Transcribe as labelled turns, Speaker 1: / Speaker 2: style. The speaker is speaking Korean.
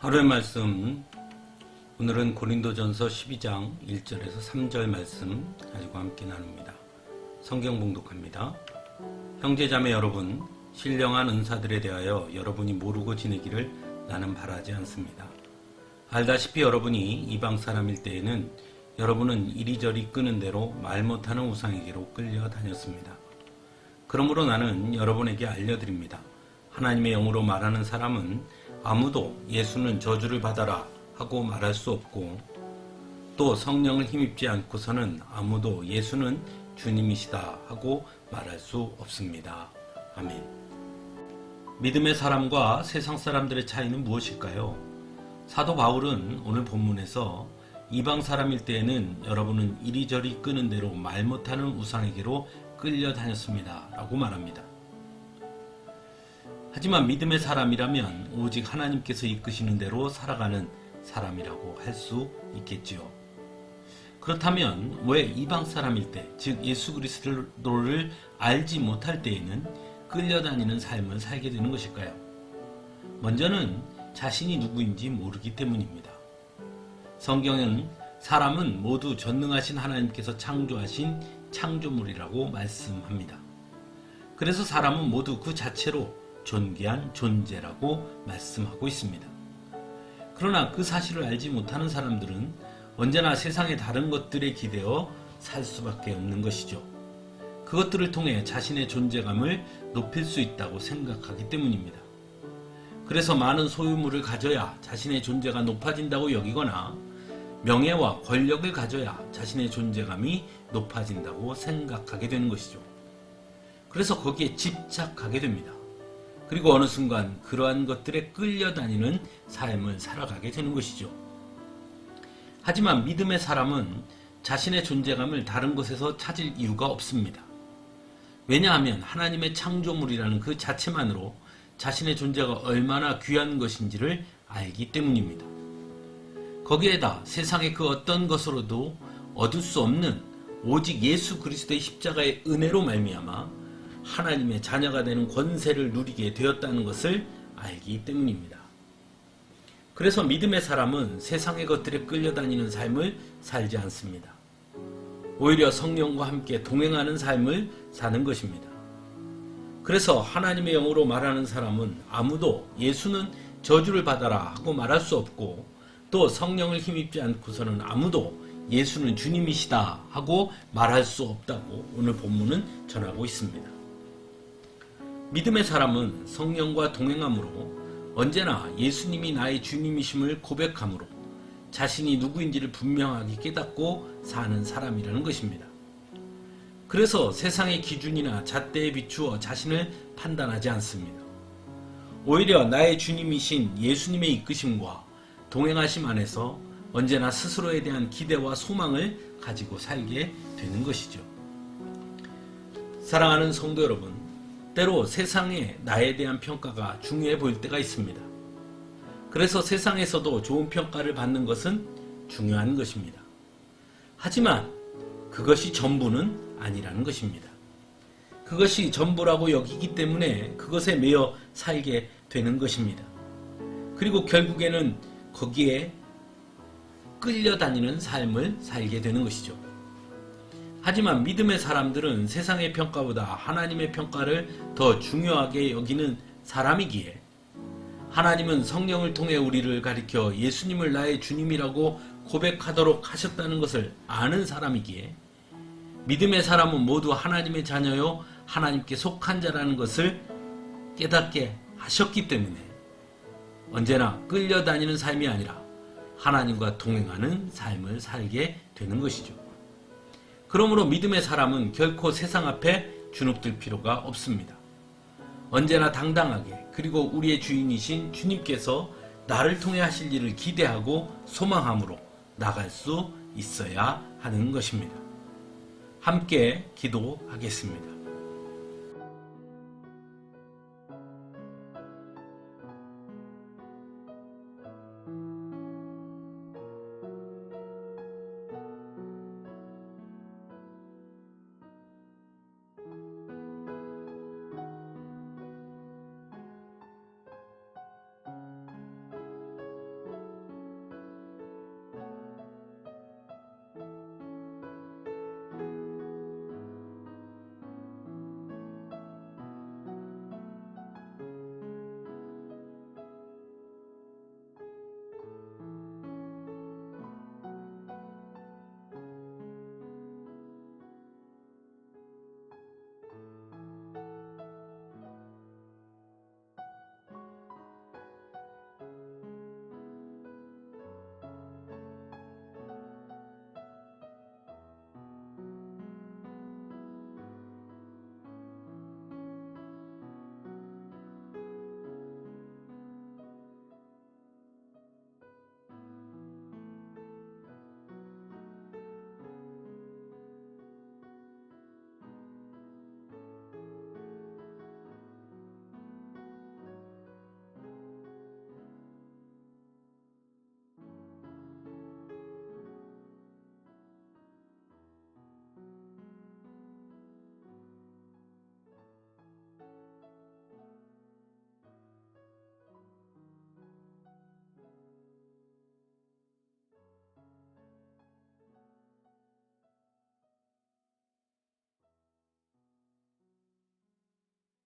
Speaker 1: 하루의 말씀, 오늘은 고린도전서 12장 1절에서 3절 말씀 가지고 함께 나눕니다. 성경 봉독합니다. 형제자매 여러분, 신령한 은사들에 대하여 여러분이 모르고 지내기를 나는 바라지 않습니다. 알다시피 여러분이 이방 사람일 때에는 여러분은 이리저리 끄는 대로 말 못하는 우상에게로 끌려다녔습니다. 그러므로 나는 여러분에게 알려드립니다. 하나님의 영으로 말하는 사람은 아무도 예수는 저주를 받아라 하고 말할 수 없고, 또 성령을 힘입지 않고서는 아무도 예수는 주님이시다 하고 말할 수 없습니다. 아멘. 믿음의 사람과 세상 사람들의 차이는 무엇일까요? 사도 바울은 오늘 본문에서 이방 사람일 때에는 여러분은 이리저리 끄는 대로 말 못하는 우상에게로 끌려다녔습니다 라고 말합니다. 하지만 믿음의 사람이라면 오직 하나님께서 이끄시는 대로 살아가는 사람이라고 할 수 있겠지요. 그렇다면 왜 이방 사람일 때, 즉 예수 그리스도를 알지 못할 때에는 끌려다니는 삶을 살게 되는 것일까요? 먼저는 자신이 누구인지 모르기 때문입니다. 성경은 사람은 모두 전능하신 하나님께서 창조하신 창조물이라고 말씀합니다. 그래서 사람은 모두 그 자체로 존귀한 존재라고 말씀하고 있습니다. 그러나 그 사실을 알지 못하는 사람들은 언제나 세상의 다른 것들에 기대어 살 수밖에 없는 것이죠. 그것들을 통해 자신의 존재감을 높일 수 있다고 생각하기 때문입니다. 그래서 많은 소유물을 가져야 자신의 존재가 높아진다고 여기거나 명예와 권력을 가져야 자신의 존재감이 높아진다고 생각하게 되는 것이죠. 그래서 거기에 집착하게 됩니다. 그리고 어느 순간 그러한 것들에 끌려다니는 삶을 살아가게 되는 것이죠. 하지만 믿음의 사람은 자신의 존재감을 다른 곳에서 찾을 이유가 없습니다. 왜냐하면 하나님의 창조물이라는 그 자체만으로 자신의 존재가 얼마나 귀한 것인지를 알기 때문입니다. 거기에다 세상의 그 어떤 것으로도 얻을 수 없는 오직 예수 그리스도의 십자가의 은혜로 말미암아 하나님의 자녀가 되는 권세를 누리게 되었다는 것을 알기 때문입니다. 그래서 믿음의 사람은 세상의 것들에 끌려다니는 삶을 살지 않습니다. 오히려 성령과 함께 동행하는 삶을 사는 것입니다. 그래서 하나님의 영으로 말하는 사람은 아무도 예수는 저주를 받아라 하고 말할 수 없고, 또 성령을 힘입지 않고서는 아무도 예수는 주님이시다 하고 말할 수 없다고 오늘 본문은 전하고 있습니다. 믿음의 사람은 성령과 동행함으로 언제나 예수님이 나의 주님이심을 고백함으로 자신이 누구인지를 분명하게 깨닫고 사는 사람이라는 것입니다. 그래서 세상의 기준이나 잣대에 비추어 자신을 판단하지 않습니다. 오히려 나의 주님이신 예수님의 이끄심과 동행하심 안에서 언제나 스스로에 대한 기대와 소망을 가지고 살게 되는 것이죠. 사랑하는 성도 여러분, 때로 세상에 나에 대한 평가가 중요해 보일 때가 있습니다. 그래서 세상에서도 좋은 평가를 받는 것은 중요한 것입니다. 하지만 그것이 전부는 아니라는 것입니다. 그것이 전부라고 여기기 때문에 그것에 매여 살게 되는 것입니다. 그리고 결국에는 거기에 끌려다니는 삶을 살게 되는 것이죠. 하지만 믿음의 사람들은 세상의 평가보다 하나님의 평가를 더 중요하게 여기는 사람이기에, 하나님은 성령을 통해 우리를 가리켜 예수님을 나의 주님이라고 고백하도록 하셨다는 것을 아는 사람이기에, 믿음의 사람은 모두 하나님의 자녀요 하나님께 속한 자라는 것을 깨닫게 하셨기 때문에 언제나 끌려다니는 삶이 아니라 하나님과 동행하는 삶을 살게 되는 것이죠. 그러므로 믿음의 사람은 결코 세상 앞에 주눅들 필요가 없습니다. 언제나 당당하게, 그리고 우리의 주인이신 주님께서 나를 통해 하실 일을 기대하고 소망함으로 나갈 수 있어야 하는 것입니다. 함께 기도하겠습니다.